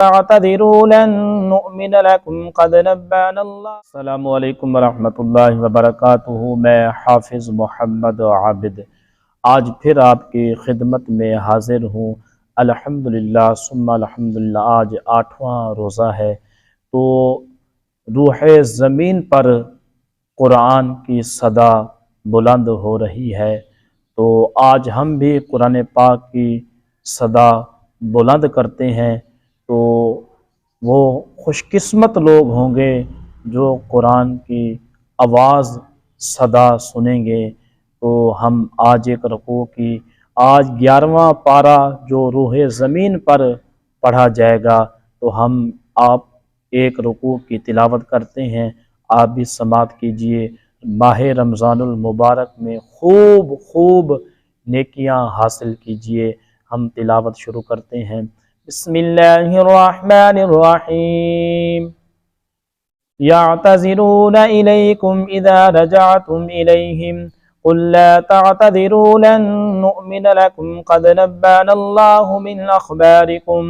تعتذروا لن نؤمن لكم قد نبأنا اللہ۔ السلام علیکم ورحمۃ اللہ وبرکاتہ۔ میں حافظ محمد عابد آج پھر آپ کی خدمت میں حاضر ہوں۔ الحمدللہ ثم الحمدللہ، آج 8واں روزہ ہے، تو روح زمین پر قرآن کی صدا بلند ہو رہی ہے، تو آج ہم بھی قرآن پاک کی صدا بلند کرتے ہیں۔ تو وہ خوش قسمت لوگ ہوں گے جو قرآن کی آواز صدا سنیں گے۔ تو ہم آج ایک رکوع کی، آج 11واں پارہ جو روح زمین پر پڑھا جائے گا، تو آپ ایک رکوع کی تلاوت کرتے ہیں، آپ بھی سماعت کیجئے۔ ماہ رمضان المبارک میں خوب نیکیاں حاصل کیجئے۔ ہم تلاوت شروع کرتے ہیں۔ بسم اللہ الرحمن الرحیم۔ یعتذرون الیکم اذا رجعتم الیہم قل لا تعتذروا لن نؤمن لکم قد نبأنا اللہ من اخبارکم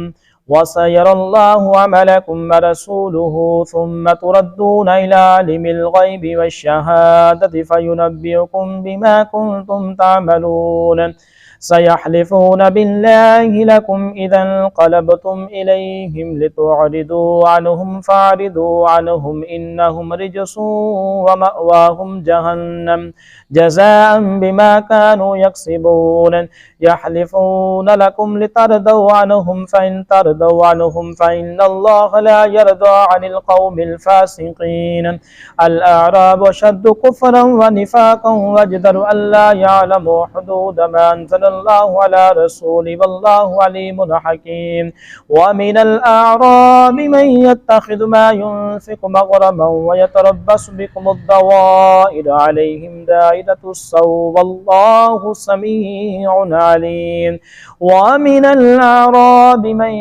وسيرى الله عملكم ورسوله ثم تردون إلى عالم الغيب والشهادة فينبئكم بما كنتم تعملون سيحلفون بالله لكم إذا انقلبتم إليهم لتعرضوا عنهم فاعرضوا عنهم إنهم رجس ومأواهم جهنم جزاء بما كانوا يكسبون يحلفون لكم لترضوا عنهم فإن ترضوا عنهم فإن الله لا يرضى عن القوم الفاسقين الأعراب أشد كفرا ونفاقا وأجدر ألا يعلموا حدود ما أنزل الله على رسوله والله عليم حكيم ومن الأعراب من يتخذ ما ينفق مغرما ويتربص بكم الدوائر عليهم دائرة السوء والله سميع عليم ومن الأعراب من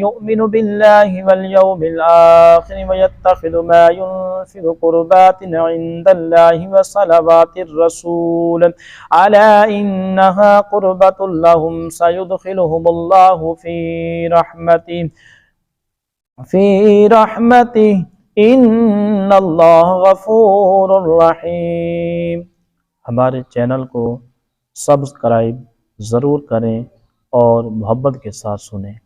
يؤمن بالله واليوم الآخر ويتخذ ما ينفق قربات عند الله وصلوات الرسول ألا إنها قربة لهم سيدخلهم الله في رحمته إن الله غفور رحيم۔ ہمارے چینل کو سبسکرائب ضرور کریں اور محبت کے ساتھ سنیں۔